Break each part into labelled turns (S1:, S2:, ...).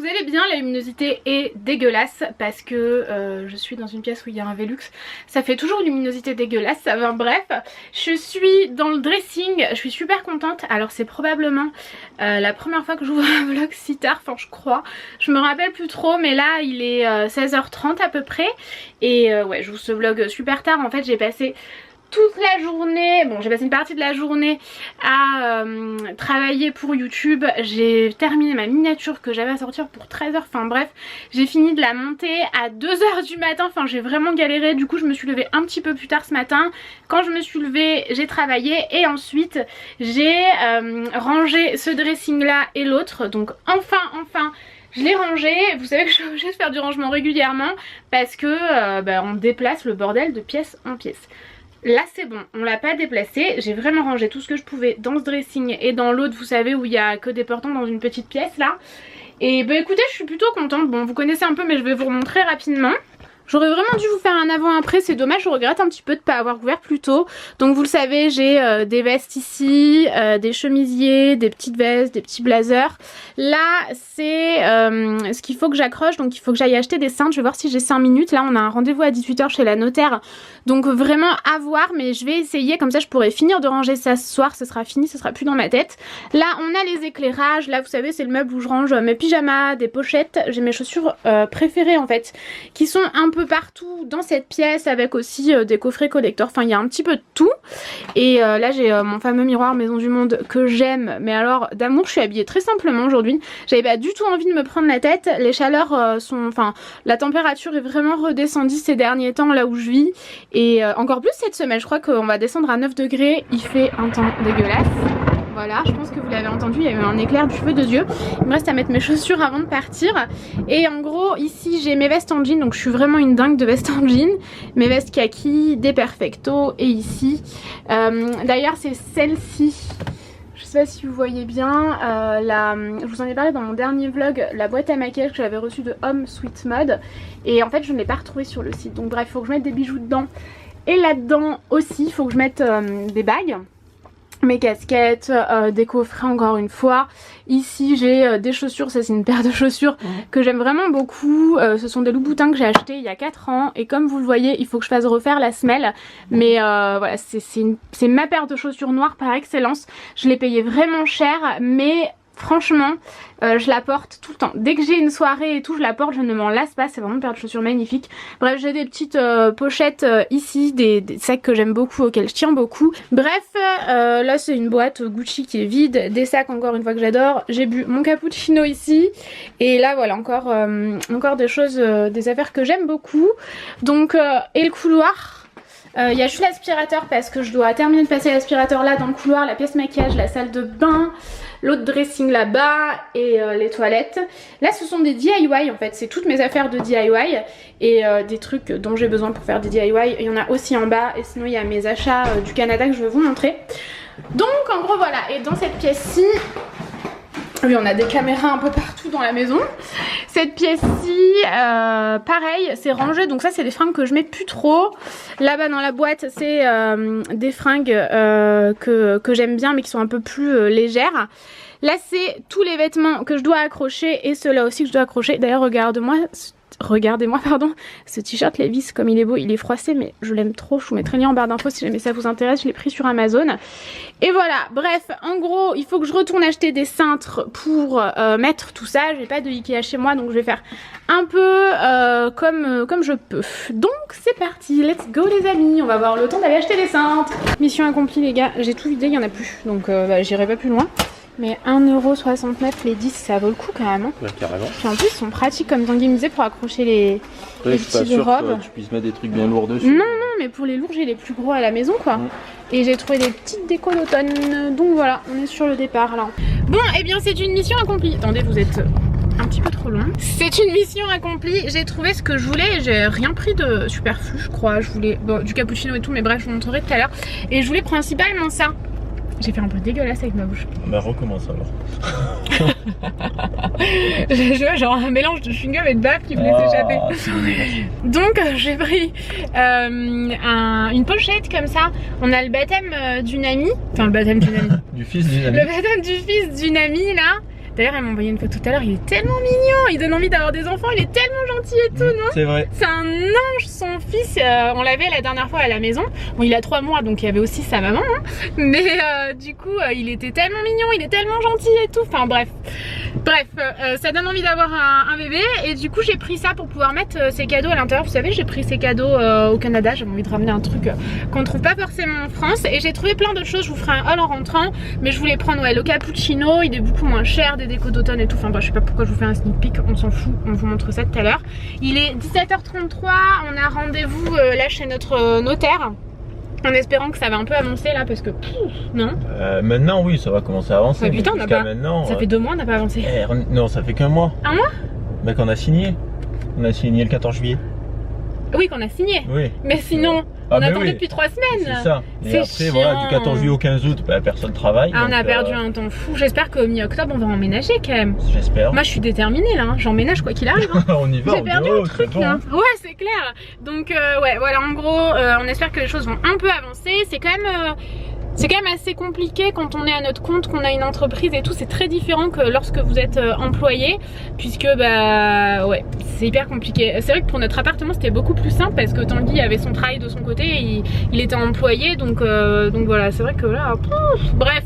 S1: vous allez bien. La luminosité est dégueulasse parce que je suis dans une pièce où il y a un Velux. Ça fait toujours une luminosité dégueulasse, ça va. Bref, je suis dans le dressing, je suis super contente. Alors c'est probablement la première fois que j'ouvre un vlog si tard, enfin je crois. Je me rappelle plus trop, mais là il est 16h30 à peu près. Et ouais, j'ouvre ce vlog super tard. En fait j'ai passé toute la journée, bon j'ai passé une partie de la journée à travailler pour YouTube. J'ai terminé ma miniature que j'avais à sortir pour 13h, enfin bref, j'ai fini de la monter à 2h du matin, enfin j'ai vraiment galéré. Du coup je me suis levée un petit peu plus tard ce matin. Quand je me suis levée j'ai travaillé et ensuite j'ai rangé ce dressing là et l'autre. Donc enfin je l'ai rangé. Vous savez que je suis obligée de faire du rangement régulièrement parce que on déplace le bordel de pièce en pièce. Là c'est bon, on l'a pas déplacé, j'ai vraiment rangé tout ce que je pouvais dans ce dressing et dans l'autre, vous savez, où il y a que des portants dans une petite pièce là. Et bah écoutez, je suis plutôt contente. Bon, vous connaissez un peu mais je vais vous remontrer rapidement. J'aurais vraiment dû vous faire un avant-après, c'est dommage, je regrette un petit peu de ne pas avoir ouvert plus tôt. Donc vous le savez, j'ai des vestes ici, des chemisiers, des petites vestes, des petits blazers. Là c'est ce qu'il faut que j'accroche, donc il faut que j'aille acheter des cintres. Je vais voir si j'ai 5 minutes, là on a un rendez-vous à 18h chez la notaire. Donc vraiment à voir, mais je vais essayer, comme ça je pourrai finir de ranger ça ce soir, ce sera fini, ce sera plus dans ma tête. Là on a les éclairages, là vous savez c'est le meuble où je range mes pyjamas, des pochettes. J'ai mes chaussures préférées en fait, qui sont un peu partout dans cette pièce, avec aussi des coffrets collector, enfin il y a un petit peu de tout. Et là j'ai mon fameux miroir Maison du Monde que j'aime, mais alors d'amour. Je suis habillée très simplement aujourd'hui, j'avais pas du tout envie de me prendre la tête. Les chaleurs sont, enfin la température est vraiment redescendue ces derniers temps là où je vis, et encore plus cette semaine. Je crois qu'on va descendre à 9 degrés, il fait un temps dégueulasse. Voilà, je pense que vous l'avez entendu, il y a eu un éclair du feu de Dieu. Il me reste à mettre mes chaussures avant de partir. Et en gros, ici j'ai mes vestes en jean, donc je suis vraiment une dingue de vestes en jean. Mes vestes kaki, des perfectos, et ici. D'ailleurs c'est celle-ci. Je sais pas si vous voyez bien, je vous en ai parlé dans mon dernier vlog, la boîte à maquillage que j'avais reçue de Home Sweet Mode. Et en fait je ne l'ai pas retrouvée sur le site. Donc bref, il faut que je mette des bijoux dedans. Et là-dedans aussi, il faut que je mette des bagues. Mes casquettes, des coffrets encore une fois. Ici j'ai des chaussures, ça c'est une paire de chaussures que j'aime vraiment beaucoup. Ce sont des Louboutins que j'ai acheté il y a 4 ans. Et comme vous le voyez, il faut que je fasse refaire la semelle. Mais voilà, c'est ma paire de chaussures noires par excellence. Je l'ai payée vraiment cher, mais franchement je la porte tout le temps. Dès que j'ai une soirée et tout, je la porte, je ne m'en lasse pas. C'est vraiment une paire de chaussures magnifique. Bref, j'ai des petites pochettes ici, des sacs que j'aime beaucoup, auxquels je tiens beaucoup. Bref, là c'est une boîte Gucci qui est vide, des sacs encore une fois que j'adore. J'ai bu mon cappuccino ici. Et là voilà, encore des choses, des affaires que j'aime beaucoup. Donc, et le couloir. Il y a juste l'aspirateur parce que je dois terminer de passer l'aspirateur là dans le couloir, la pièce maquillage, la salle de bain, l'autre dressing là-bas et les toilettes. Là ce sont des DIY en fait, c'est toutes mes affaires de DIY et des trucs dont j'ai besoin pour faire des DIY. Il y en a aussi en bas et sinon il y a mes achats du Canada que je vais vous montrer. Donc en gros voilà, et dans cette pièce-ci, oui, on a des caméras un peu partout dans la maison. Cette pièce-ci, pareil, c'est rangé. Donc ça, c'est des fringues que je mets plus trop. Là-bas dans la boîte, c'est des fringues que j'aime bien, mais qui sont un peu plus légères. Là, c'est tous les vêtements que je dois accrocher et ceux-là aussi que je dois accrocher. D'ailleurs, regardez-moi, pardon, ce t-shirt Levi's, comme il est beau, il est froissé, mais je l'aime trop. Je vous mettrai le lien en barre d'infos si jamais ça vous intéresse. Je l'ai pris sur Amazon. Et voilà, bref, en gros, il faut que je retourne acheter des cintres pour mettre tout ça. J'ai pas de Ikea chez moi, donc je vais faire un peu comme je peux. Donc c'est parti, let's go les amis. On va avoir le temps d'aller acheter des cintres. Mission accomplie les gars, j'ai tout vidé, il y en a plus, donc j'irai pas plus loin. Mais 1,69€ les 10, ça vaut le coup quand même.
S2: Ouais, carrément.
S1: Puis en plus, ils sont pratiques comme Tanguy me disait pour accrocher les petites robes.
S2: Que tu puisses mettre des trucs bien lourds dessus.
S1: Non, mais pour les lourds, j'ai les plus gros à la maison quoi. Et j'ai trouvé des petites décos d'automne. Donc voilà, on est sur le départ là. Bon, et bien c'est une mission accomplie. Attendez, vous êtes un petit peu trop loin. C'est une mission accomplie. J'ai trouvé ce que je voulais. J'ai rien pris de superflu, je crois. Je voulais du cappuccino et tout, mais bref, je vous montrerai tout à l'heure. Et je voulais principalement ça. J'ai fait un peu dégueulasse avec ma bouche.
S2: Bah recommence alors.
S1: J'ai genre un mélange de chewing-gum et de bave qui voulait s'échapper. Donc j'ai pris une pochette comme ça. On a le baptême d'une amie. Enfin le baptême d'une amie.
S2: Du fils d'une amie.
S1: Le baptême du fils d'une amie là. D'ailleurs elle m'a envoyé une photo tout à l'heure, il est tellement mignon, il donne envie d'avoir des enfants, il est tellement gentil et tout, non?
S2: C'est vrai.
S1: C'est un ange, son fils, on l'avait la dernière fois à la maison. Bon, il a 3 mois donc il y avait aussi sa maman, hein. Mais du coup il était tellement mignon, il est tellement gentil et tout, enfin bref. Ça donne envie d'avoir un bébé et du coup j'ai pris ça pour pouvoir mettre ses cadeaux à l'intérieur. Vous savez, j'ai pris ces cadeaux au Canada, j'avais envie de ramener un truc qu'on trouve pas forcément en France et j'ai trouvé plein d'autres choses, je vous ferai un haul en rentrant, mais je voulais prendre le cappuccino, il est beaucoup moins cher, des décos d'automne et tout, enfin bref, je sais pas pourquoi je vous fais un sneak peek, on s'en fout, on vous montre ça tout à l'heure. Il est 17h33, on a rendez-vous là chez notre notaire. En espérant que ça va un peu avancer là parce que non.
S2: Maintenant oui, ça va commencer à avancer.
S1: Ouais, putain, on a pas.
S2: Maintenant,
S1: ça fait 2 mois, on n'a pas avancé.
S2: Non, ça fait qu'un mois.
S1: Un mois?
S2: Bah qu'on a signé. On a signé le 14 juillet.
S1: Oui, qu'on a signé.
S2: Oui.
S1: Mais sinon, on attendait depuis 3 semaines.
S2: C'est ça. Et après,
S1: chiant.
S2: voilà, du 14 juillet au 15 août, bah, personne travaille.
S1: Ah, on
S2: donc,
S1: a perdu un temps fou. J'espère qu'au mi-octobre, on va emménager quand même.
S2: J'espère.
S1: Moi, je suis déterminée là. Hein. J'emménage quoi qu'il arrive. Hein.
S2: On y va.
S1: J'ai perdu
S2: le
S1: truc là. Ouais, c'est clair. Donc, ouais, voilà, en gros, on espère que les choses vont un peu avancer. C'est quand même assez compliqué quand on est à notre compte, qu'on a une entreprise et tout, c'est très différent que lorsque vous êtes employé, puisque bah ouais, c'est hyper compliqué. C'est vrai que pour notre appartement c'était beaucoup plus simple parce que Tanguy avait son travail de son côté et il était employé, donc voilà, c'est vrai que là, bref,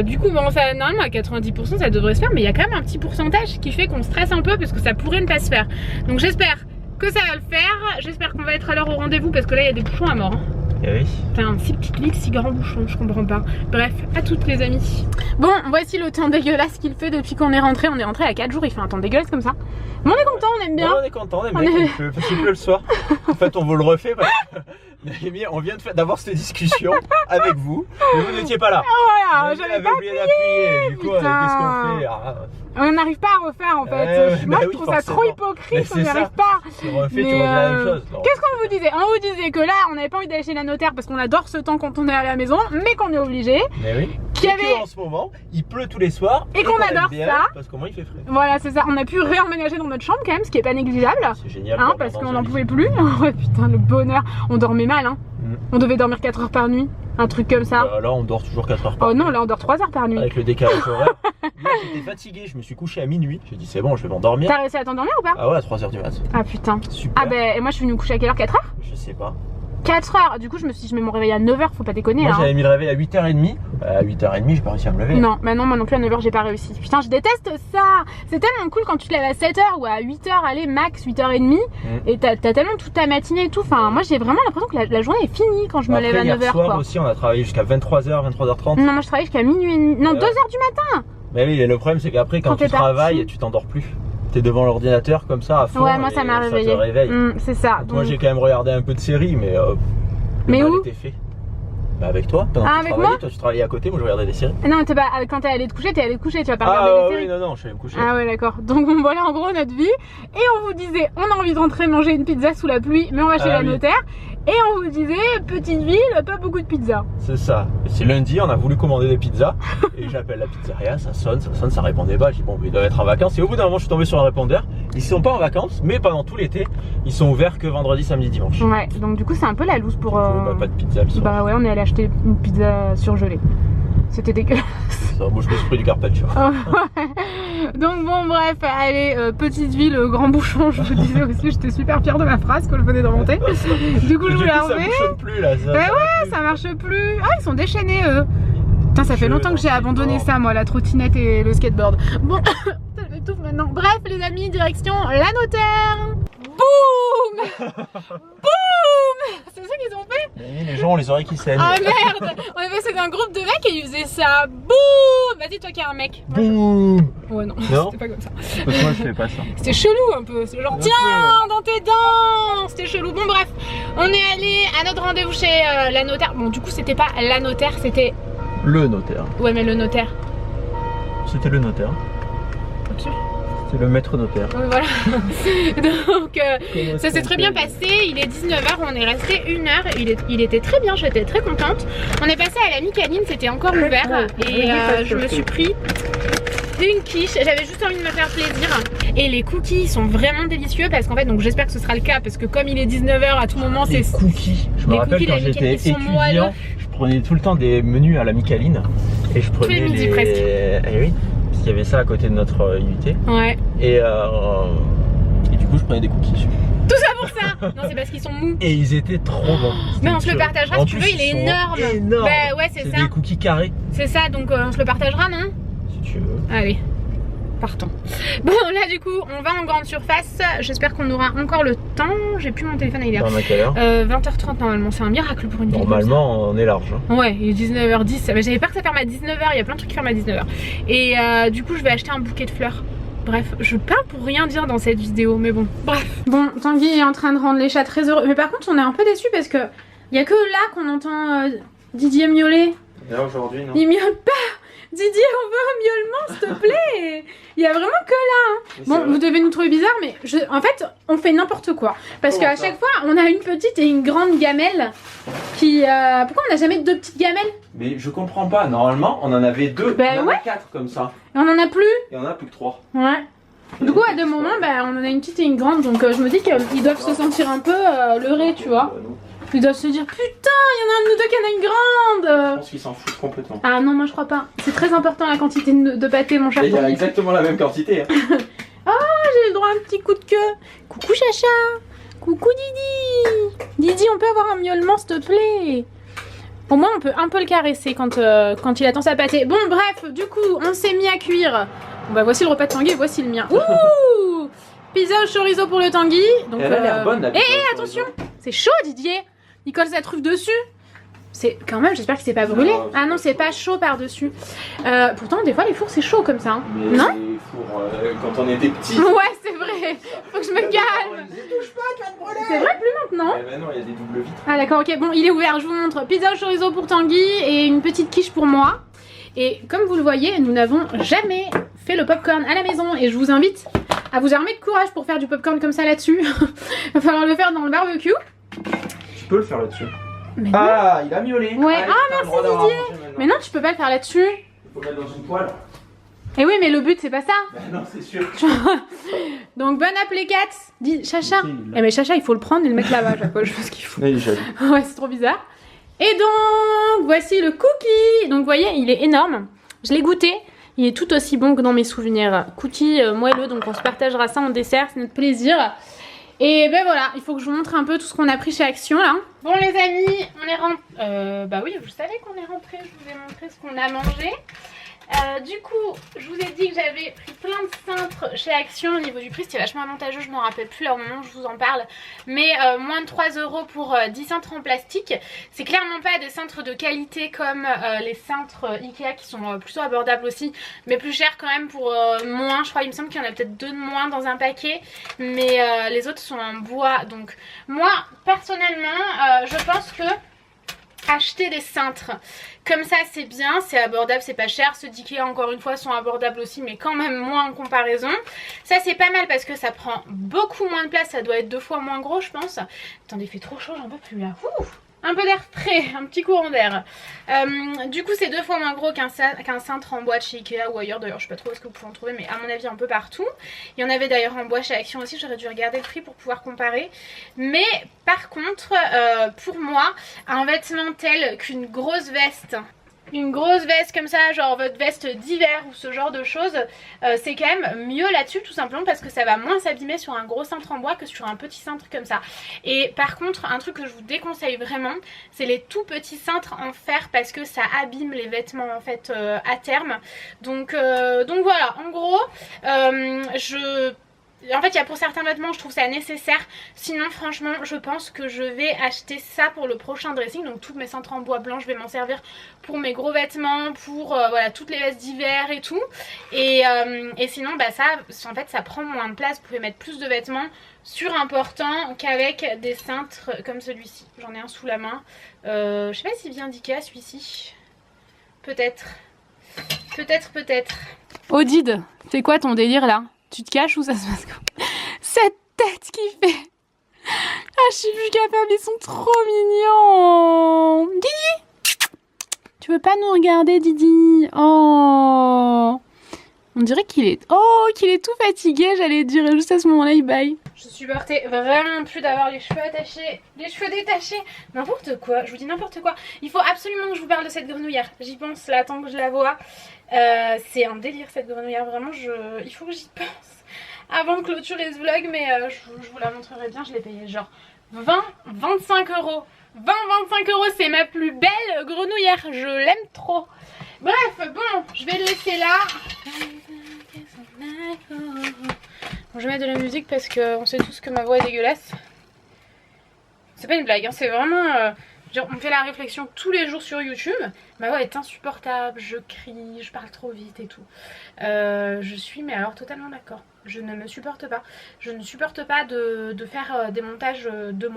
S1: du coup bon, ça, normalement à 90% ça devrait se faire, mais il y a quand même un petit pourcentage qui fait qu'on stresse un peu parce que ça pourrait ne pas se faire. Donc j'espère que ça va le faire, j'espère qu'on va être à l'heure au rendez-vous parce que là il y a des bouchons à mort. Hein.
S2: Oui.
S1: Enfin, si petite ville, si grand bouchon, je comprends pas. Bref, à toutes les amis. Bon, voici le temps dégueulasse qu'il fait depuis qu'on est rentré. On est rentré à 4 jours, il fait un temps dégueulasse comme ça. Mais on est content, on aime bien.
S2: Ouais, on est content, on aime bien. Parce qu'il pleut le soir. En fait, on vous le refait parce que on vient d'avoir cette discussion avec vous, mais vous n'étiez pas là.
S1: Voilà, j'avais pas
S2: oublié d'appuyer. Du coup, qu'est-ce qu'on fait?
S1: On n'arrive pas à refaire en fait. Moi je trouve ça trop hypocrite, on n'y arrive pas.
S2: Tu refais, tu reviens la même chose.
S1: Qu'est-ce qu'on vous disait? On vous disait que là on n'avait pas envie d'aller chez la notaire parce qu'on adore ce temps quand on est à la maison, mais qu'on est obligé.
S2: Mais oui.
S1: Qu'il y avait...
S2: en ce moment, il pleut tous les soirs.
S1: Et qu'on adore ça.
S2: Parce qu'au moins il fait frais.
S1: Voilà, c'est ça. On a pu réemménager dans notre chambre quand même, ce qui est pas négligeable.
S2: C'est génial.
S1: Hein, parce qu'on n'en pouvait plus. Ouais, putain, le bonheur. On dormait mal, hein. On devait dormir 4 heures par nuit. Un truc comme ça.
S2: Là on dort toujours 4 heures par nuit.
S1: Oh non, là on dort 3 heures par nuit.
S2: Avec le décalage horaire. Là j'étais fatigué, je me suis couché à minuit. J'ai dit c'est bon, je vais m'endormir.
S1: T'as réussi à t'endormir ou pas?
S2: Ah ouais, à 3h du mat.
S1: Ah putain.
S2: Super.
S1: Ah bah et moi je suis venue me coucher à quelle heure? 4 heures?
S2: Je sais pas.
S1: 4 heures. Du coup je me suis dit je mets mon réveil à 9h, faut pas déconner.
S2: Moi
S1: hein.
S2: j'avais mis le réveil à 8h30. À 8h30 j'ai pas réussi à me lever.
S1: Non, bah non, moi non plus à 9h j'ai pas réussi. Putain, je déteste ça. C'est tellement cool quand tu te lèves à 7h ou à 8h, allez max 8h30 et t'as tellement toute ta matinée et tout. Enfin moi j'ai vraiment l'impression que la journée est finie quand je me lève à 9h.
S2: Hier soir
S1: quoi.
S2: aussi on a travaillé jusqu'à 23h, 23h30.
S1: Non, moi je travaille jusqu'à minuit et demi. Non, 2h du matin.
S2: Mais oui, et le problème c'est qu'après quand tu travailles, tu t'endors plus. T'es devant l'ordinateur comme ça à fond.
S1: Ouais, moi ça m'a réveillé.
S2: Ça te réveille.
S1: C'est ça.
S2: Donc... Moi j'ai quand même regardé un peu de séries, mais
S1: mais
S2: mal
S1: où
S2: était fait. Bah avec toi, pendant que tu travaillais, toi tu travaillais à côté, moi je regardais des séries.
S1: Non, quand t'es allé te coucher, tu vas pas regarder des séries.
S2: Ah oui, non, je suis allé me coucher.
S1: Ah ouais, d'accord. Donc voilà en gros notre vie. Et on vous disait, on a envie de rentrer manger une pizza sous la pluie, mais on va chez la notaire. Et on vous disait, petite ville, pas beaucoup de pizza.
S2: C'est ça. C'est lundi, on a voulu commander des pizzas. Et j'appelle la pizzeria, ça sonne, ça répondait pas. Je dis bon, ils doivent être en vacances. Et au bout d'un moment, je suis tombé sur un répondeur. Ils sont pas en vacances, mais pendant tout l'été, ils sont ouverts que vendredi, samedi, dimanche.
S1: Ouais, donc du coup, c'est un peu la loose pour.
S2: Bah, pas de pizza le soir.
S1: Bah ouais, on est allé acheter une pizza surgelée. C'était dégueulasse.
S2: Ça, moi je me suis pris du carpaccio.
S1: Donc bon bref, allez, petite ville, grand bouchon, je vous disais aussi, j'étais super fière de ma phrase que je venais d'inventer. Du coup je vous la remets.
S2: Ça bouchonne plus là.
S1: Ça marche plus. Ah ils sont déchaînés eux. Putain ça fait longtemps que j'ai abandonné ça moi, la trottinette et le skateboard. Bon, ça m'étouffe maintenant. Bref les amis, direction la notaire. Boum. Boum. C'est ça qu'ils ont fait.
S2: Les gens ont les oreilles qui saignent.
S1: Ah merde. On avait fait un groupe de mecs et ils faisaient ça. Boum. Vas-y toi qui es un mec.
S2: Boum.
S1: Ouais non, c'était pas comme ça.
S2: Pourquoi je fais pas ça?
S1: C'était chelou un peu, c'est genre tiens dans tes dents. C'était chelou. Bon bref, on est allé à notre rendez-vous chez la notaire. Bon du coup c'était pas la notaire, c'était...
S2: Le notaire.
S1: Ouais mais le notaire.
S2: C'était le notaire.
S1: Au-dessus.
S2: C'est le maître notaire.
S1: Oui, voilà. Donc ça s'est très bien passé. Il est 19h, on est resté 1 heure. Il était très bien, j'étais très contente. On est passé à la Micaline, c'était encore ouvert. Et je me suis pris une quiche. J'avais juste envie de me faire plaisir. Et les cookies sont vraiment délicieux parce qu'en fait, donc j'espère que ce sera le cas parce que comme il est 19h à tout moment, c'est.
S2: Les cookies. Je me rappelle quand j'étais étudiant, je prenais tout le temps des menus à la Micaline. Et je prenais
S1: tous les midis presque.
S2: Eh oui. qu'il y avait ça à côté de notre IUT.
S1: Ouais.
S2: Et du coup, je prenais des cookies.
S1: Tout ça pour ça. Non, c'est parce qu'ils sont mous.
S2: Et ils étaient trop bons.
S1: Mais on se le partagera si tu veux, il est énorme. Bah ouais, c'est ça.
S2: des cookies carrés.
S1: C'est ça, donc on se le partagera, non?
S2: Si tu veux.
S1: Allez. Partons. Bon là du coup on va en grande surface. J'espère qu'on aura encore le temps. J'ai plus mon téléphone à l'heure.
S2: À quelle heure
S1: 20h30 normalement. C'est un miracle pour une vidéo.
S2: Normalement on est large.
S1: Ouais, il est 19h10. Mais j'avais peur que ça ferme à 19h. Il y a plein de trucs qui ferment à 19h. Et du coup je vais acheter un bouquet de fleurs. Bref, je parle pour rien dire dans cette vidéo, mais bon. Bref. Bon, Tanguy est en train de rendre les chats très heureux. Mais par contre on est un peu déçus parce que il y a que là qu'on entend Didier miauler.
S2: Là aujourd'hui non.
S1: Il miaule pas. Didier, on veut un miaulement, s'il te plaît. Il y a vraiment que là. Hein. Bon, vous devez nous trouver bizarre, mais en fait, on fait n'importe quoi. Parce qu'à chaque fois, on a une petite et une grande gamelle qui... Pourquoi on n'a jamais deux petites gamelles?
S2: Mais je comprends pas. Normalement, on en avait deux.
S1: Ben
S2: on en
S1: ouais.
S2: a 4 comme ça.
S1: Et on en a plus.
S2: Et on en a plus que 3.
S1: Ouais. Du coup, à deux moments, bah, on en a une petite et une grande. Donc, je me dis qu'ils doivent se sentir un peu leurrés, tu vois. Ils doivent se dire, putain, il y en a un de nous deux qui en a une grande.
S2: Je pense qu'ils s'en foutent complètement.
S1: Ah non, moi je crois pas. C'est très important la quantité de pâté, mon chat.
S2: Il y a exactement la même quantité. Hein.
S1: Oh, j'ai le droit à un petit coup de queue. Coucou Chacha. Coucou Didi. Didi, on peut avoir un miaulement, s'il te plaît? Au moins, on peut un peu le caresser quand il attend sa pâtée. Bon, bref, du coup, on s'est mis à cuire. Bon, bah, voici le repas de Tanguy et voici le mien. Ouh. Pizza au chorizo pour le Tanguy. Donc,
S2: elle a l'air bonne, la pizza.
S1: Attention, c'est chaud, Didier. Il colle sa truffe dessus. C'est quand même, j'espère qu'il s'est pas brûlé.
S2: Non,
S1: ah non, c'est pas chaud par-dessus. Pourtant, des fois, les fours, c'est chaud comme ça. Hein.
S2: Mais
S1: non
S2: les fours, quand on était petit.
S1: Ouais, c'est vrai. Faut que je me calme. C'est vrai, plus maintenant.
S2: Eh ben non, il y a des doubles vitres.
S1: Ah d'accord, ok. Bon, il est ouvert, je vous montre. Pizza au chorizo pour Tanguy et une petite quiche pour moi. Et comme vous le voyez, nous n'avons jamais fait le popcorn à la maison. Et je vous invite à vous armer de courage pour faire du popcorn comme ça là-dessus. Va falloir le faire dans le barbecue.
S2: Tu peux le faire là-dessus.
S1: Mais
S2: ah, il a miaulé.
S1: Ouais, merci Didier. Mais non, tu peux pas le faire là-dessus.
S2: Il faut mettre dans une poêle.
S1: Et oui, mais le but, c'est pas ça.
S2: Ben non, c'est sûr.
S1: Donc, bon appelé Kat. Dis, Chacha. Eh, mais Chacha, il faut le prendre et le mettre là-bas. Je sais pas ce qu'il faut.
S2: Il est joli.
S1: Ouais, c'est trop bizarre. Et donc, voici le cookie. Donc, vous voyez, il est énorme. Je l'ai goûté. Il est tout aussi bon que dans mes souvenirs. Cookie moelleux, donc on se partagera ça en dessert. C'est notre plaisir. Et ben voilà, il faut que je vous montre un peu tout ce qu'on a pris chez Action là. Bon les amis, on est rentré. Bah oui, vous savez qu'on est rentré, je vous ai montré ce qu'on a mangé. Du coup, je vous ai dit que j'avais pris plein de cintres chez Action. Au niveau du prix, c'était vachement avantageux, je m'en rappelle plus là au moment où je vous en parle. Mais moins de 3 € pour 10 cintres en plastique. C'est clairement pas des cintres de qualité comme les cintres Ikea qui sont plutôt abordables aussi. Mais plus cher quand même pour moins. Je crois, il me semble qu'il y en a peut-être 2 de moins dans un paquet. Mais les autres sont en bois. Donc moi, personnellement, je pense que acheter des cintres comme ça c'est bien, c'est abordable, c'est pas cher. Ceux d'Ikea encore une fois sont abordables aussi mais quand même moins en comparaison. Ça c'est pas mal parce que ça prend beaucoup moins de place, ça doit être 2 fois moins gros je pense. Attendez, il fait trop chaud, j'en peux plus là. Ouh, un peu d'air frais, un petit courant d'air. Du coup c'est 2 fois moins gros qu'un cintre en bois de chez Ikea ou ailleurs. D'ailleurs je sais pas trop où est-ce que vous pouvez en trouver, mais à mon avis un peu partout. Il y en avait d'ailleurs en bois chez Action aussi, j'aurais dû regarder le prix pour pouvoir comparer. Mais par contre pour moi un vêtement tel qu'une grosse veste, une grosse veste comme ça, genre votre veste d'hiver ou ce genre de choses, c'est quand même mieux là-dessus tout simplement parce que ça va moins s'abîmer sur un gros cintre en bois que sur un petit cintre comme ça. Et par contre un truc que je vous déconseille vraiment, c'est les tout petits cintres en fer parce que ça abîme les vêtements en fait à terme. Donc voilà, en gros en fait il y a pour certains vêtements je trouve ça nécessaire. Sinon franchement je pense que je vais acheter ça pour le prochain dressing. Donc toutes mes cintres en bois blanc je vais m'en servir pour mes gros vêtements, pour voilà toutes les vestes d'hiver et tout. Et sinon bah ça en fait ça prend moins de place. Vous pouvez mettre plus de vêtements surimportants qu'avec des cintres comme celui-ci. J'en ai un sous la main. Je sais pas s'il vient d'Ikea celui-ci. Peut-être. Peut-être. Odide, c'est quoi ton délire là? Tu te caches ou ça se passe quoi? Cette tête qu'il fait. Ah, je suis plus capable, ils sont trop mignons. Didi, tu veux pas nous regarder, Didi? Oh, on dirait qu'il est... Oh, qu'il est tout fatigué, j'allais dire. Juste à ce moment-là, il baille. Je supportais vraiment plus d'avoir les cheveux attachés, les cheveux détachés, n'importe quoi, je vous dis n'importe quoi. Il faut absolument que je vous parle de cette grenouillère, j'y pense là tant que je la vois. C'est un délire cette grenouillère, vraiment il faut que j'y pense avant de clôturer ce vlog, mais je vous la montrerai bien, je l'ai payée genre 20-25 €. 20-25 €, c'est ma plus belle grenouillère, je l'aime trop. Bref, bon, je vais le laisser là. Bon, je vais mettre de la musique parce qu'on sait tous que ma voix est dégueulasse. C'est pas une blague, hein, c'est vraiment... genre, on me fait la réflexion tous les jours sur YouTube. Ma voix est insupportable, je crie, je parle trop vite et tout. Je suis mais alors totalement d'accord. Je ne me supporte pas. Je ne supporte pas de faire des montages de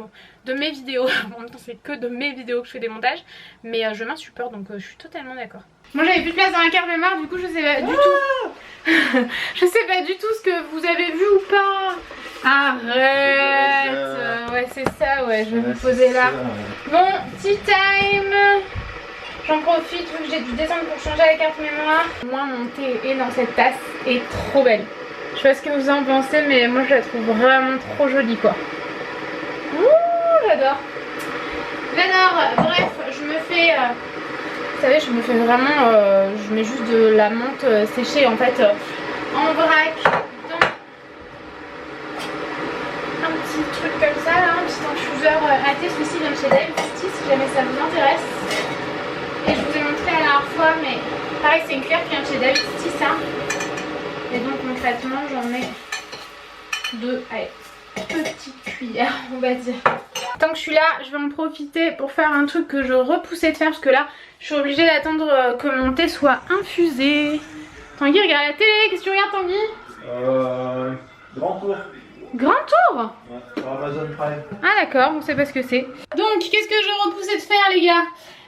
S1: mes vidéos. En même temps c'est que de mes vidéos que je fais des montages. Mais je m'insupporte donc je suis totalement d'accord. Moi j'avais plus de place dans la carte mémoire, du coup je sais pas du tout. Je sais pas du tout ce que vous avez vu ou pas. Arrête. Ouais c'est ça, ouais, je vais me poser là. Bon, tea time. J'en profite vu que j'ai dû descendre pour changer la carte mémoire. Moi mon thé est dans cette tasse et trop belle. Je sais pas ce que vous en pensez mais moi je la trouve vraiment trop jolie quoi. Ouh, j'adore. J'adore. Bref, je me fais... vous savez, je me fais vraiment... je mets juste de la menthe séchée en fait en vrac dans un petit truc comme ça là, un petit infuseur à thé. Celui-ci vient de chez David si jamais ça vous intéresse. Et je vous ai montré la dernière fois, mais pareil c'est une cuillère qui vient de chez David ça. Et donc concrètement j'en mets deux petites cuillères on va dire. Tant que je suis là, je vais en profiter pour faire un truc que je repoussais de faire parce que là je suis obligée d'attendre que mon thé soit infusé. Tanguy regarde la télé, qu'est-ce que tu regardes Tanguy?
S2: Grand tour.
S1: Grand tour?
S2: Ouais, sur Amazon Prime.
S1: Ah d'accord, on sait pas ce que c'est. Donc qu'est-ce que je repoussais de faire les gars?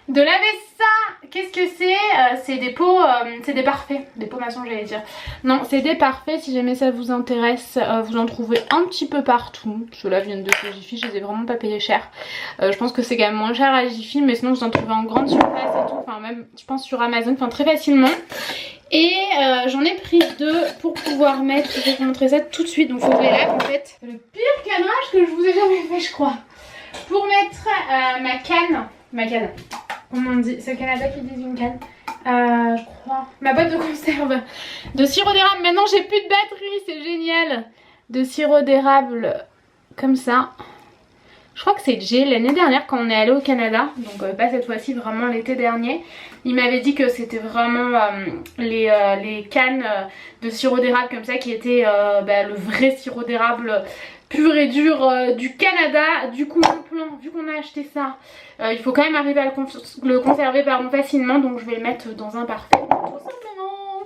S1: De laver ça, qu'est-ce que c'est? C'est des pots, c'est des parfaits, des pots maçons j'allais dire. Non, c'est des parfaits, si jamais ça vous intéresse, vous en trouvez un petit peu partout. Ceux-là viennent de chez Jiffy, je les ai vraiment pas payés cher. Je pense que c'est quand même moins cher à Jiffy, mais sinon vous en trouvez en grande surface et tout, enfin même je pense sur Amazon, enfin très facilement. Et j'en ai pris deux pour pouvoir mettre, je vais vous montrer ça tout de suite, donc faut que je les lave en fait. Le pire cadrage que je vous ai jamais fait je crois. Pour mettre ma canne. Comment on dit? C'est au Canada qu'ils disent une canne. Je crois. Ma boîte de conserve. De sirop d'érable. Maintenant j'ai plus de batterie, c'est génial. De sirop d'érable comme ça. Je crois que c'est Jay l'année dernière quand on est allé au Canada. Donc pas cette fois-ci, vraiment l'été dernier. Il m'avait dit que c'était vraiment les cannes de sirop d'érable comme ça qui étaient le vrai sirop d'érable pur et dur du Canada. Du coup mon plan, vu qu'on a acheté ça, il faut quand même arriver à le conserver facilement. Donc je vais le mettre dans un parfait tout simplement.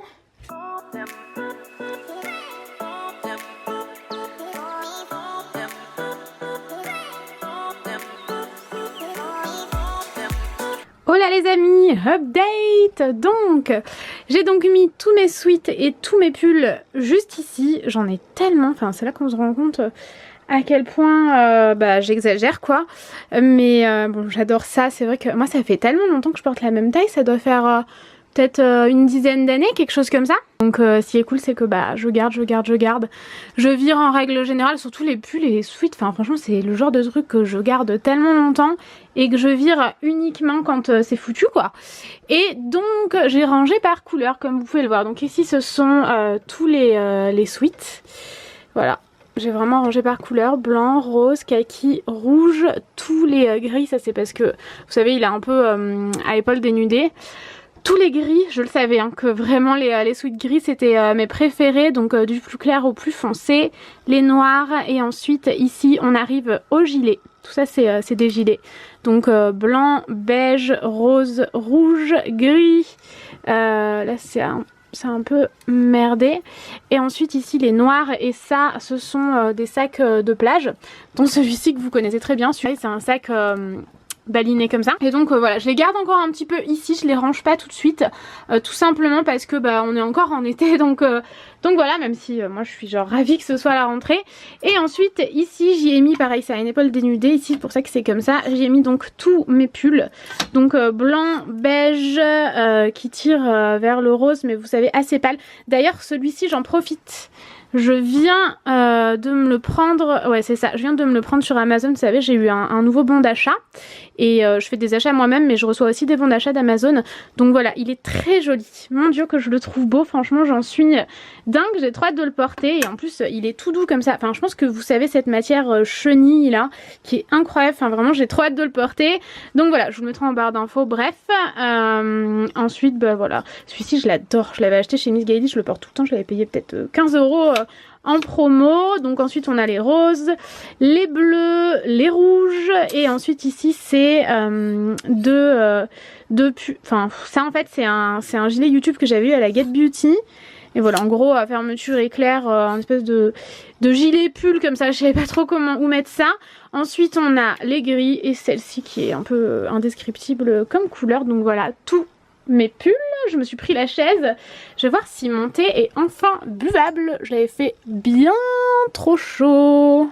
S1: Hola les amis, update. Donc j'ai donc mis tous mes sweats et tous mes pulls juste ici. J'en ai tellement, enfin c'est là qu'on se rend compte à quel point j'exagère quoi. Mais bon j'adore ça, c'est vrai que moi ça fait tellement longtemps que je porte la même taille, ça doit faire peut-être une dizaine d'années, quelque chose comme ça. Donc ce qui est cool c'est que je garde. Je vire en règle générale, surtout les pulls et les sweats, enfin franchement c'est le genre de truc que je garde tellement longtemps et que je vire uniquement quand c'est foutu quoi. Et donc j'ai rangé par couleur comme vous pouvez le voir. Donc ici ce sont tous les sweats, voilà. J'ai vraiment rangé par couleur, blanc, rose, kaki, rouge, tous les gris, ça c'est parce que vous savez il est un peu à épaules dénudées. Tous les gris, je le savais hein, que vraiment les sweats gris c'était mes préférés, donc du plus clair au plus foncé, les noirs et ensuite ici on arrive au gilet. Tout ça c'est des gilets, donc blanc, beige, rose, rouge, gris, là c'est un peu merdé. Et ensuite ici les noirs et ça ce sont des sacs de plage, dont celui-ci que vous connaissez très bien. Celui-là c'est un sac balinés comme ça. Et donc voilà, je les garde encore un petit peu ici, je les range pas tout de suite, tout simplement parce que bah on est encore en été, donc voilà, même si moi je suis genre ravie que ce soit la rentrée. Et ensuite ici j'y ai mis, pareil, c'est à une épaule dénudée, ici c'est pour ça que c'est comme ça, j'y ai mis donc tous mes pulls, donc blanc, beige, qui tire vers le rose, mais vous savez assez pâle. D'ailleurs celui-ci j'en profite, je viens de me le prendre, ouais c'est ça, je viens de me le prendre sur Amazon, vous savez j'ai eu un nouveau bon d'achat et je fais des achats moi-même mais je reçois aussi des bons d'achat d'Amazon, donc voilà, il est très joli, mon dieu que je le trouve beau, franchement j'en suis dingue, j'ai trop hâte de le porter et en plus il est tout doux comme ça, enfin je pense que vous savez cette matière chenille là qui est incroyable, enfin vraiment j'ai trop hâte de le porter, donc voilà je vous le mettrai en barre d'infos, bref. Ensuite bah voilà, celui-ci je l'adore, je l'avais acheté chez Miss Gaily, je le porte tout le temps, je l'avais payé peut-être 15 € en promo. Donc ensuite on a les roses, les bleus, les rouges et ensuite ici c'est enfin ça en fait c'est un gilet YouTube que j'avais eu à la Get Beauty. Et voilà, en gros, à fermeture éclair, un espèce de gilet pull comme ça, je savais pas trop où mettre ça. Ensuite, on a les gris et celle-ci qui est un peu indescriptible comme couleur. Donc voilà, tous mes pulls. Je me suis pris la chaise. Je vais voir si mon thé est enfin buvable. Je l'avais fait bien trop chaud.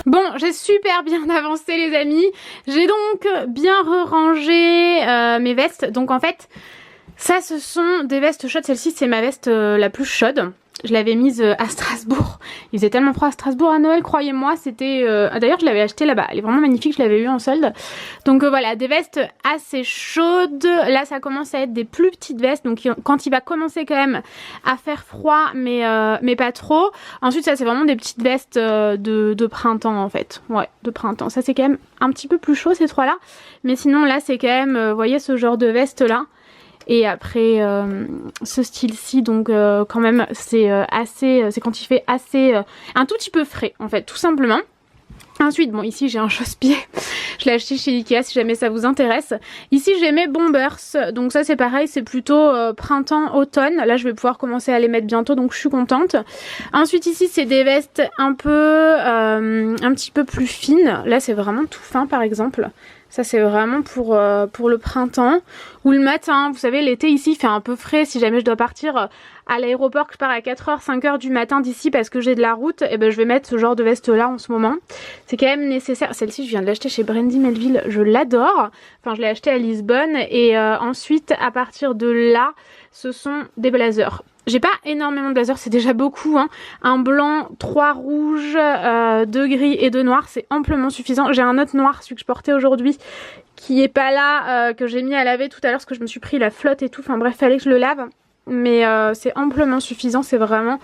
S1: Bon, j'ai super bien avancé les amis, j'ai donc bien rangé mes vestes, donc en fait ça ce sont des vestes chaudes, celle-ci c'est ma veste la plus chaude. Je l'avais mise à Strasbourg, il faisait tellement froid à Strasbourg à Noël, croyez-moi, c'était... D'ailleurs je l'avais achetée là-bas, elle est vraiment magnifique, je l'avais eu en solde. Donc voilà, des vestes assez chaudes, là ça commence à être des plus petites vestes, donc quand il va commencer quand même à faire froid, mais pas trop. Ensuite ça c'est vraiment des petites vestes de printemps en fait, ouais, de printemps. Ça c'est quand même un petit peu plus chaud ces trois-là, mais sinon là c'est quand même, vous voyez ce genre de veste-là. Et après ce style-ci, donc quand même c'est c'est quand il fait assez un tout petit peu frais en fait, tout simplement. Ensuite, bon ici j'ai un chausse-pied, je l'ai acheté chez Ikea si jamais ça vous intéresse. Ici j'ai mes Bombers, donc ça c'est pareil, c'est plutôt printemps-automne. Là je vais pouvoir commencer à les mettre bientôt, donc je suis contente. Ensuite ici c'est des vestes un petit peu plus fines. Là c'est vraiment tout fin par exemple. Ça c'est vraiment pour le printemps ou le matin. Vous savez l'été ici il fait un peu frais, si jamais je dois partir à l'aéroport, que je pars à 4h, 5h du matin d'ici parce que j'ai de la route, et ben je vais mettre ce genre de veste là en ce moment. C'est quand même nécessaire. Celle-ci je viens de l'acheter chez Brandy Melville, je l'adore. Enfin je l'ai acheté à Lisbonne et ensuite à partir de là ce sont des blazers. J'ai pas énormément de blazers, c'est déjà beaucoup hein. Un blanc, 3 rouges, 2 gris et 2 noirs, c'est amplement suffisant. J'ai un autre noir, celui que je portais aujourd'hui, qui est pas là, que j'ai mis à laver tout à l'heure parce que je me suis pris la flotte et tout. Enfin bref, fallait que je le lave. Mais c'est amplement suffisant, c'est vraiment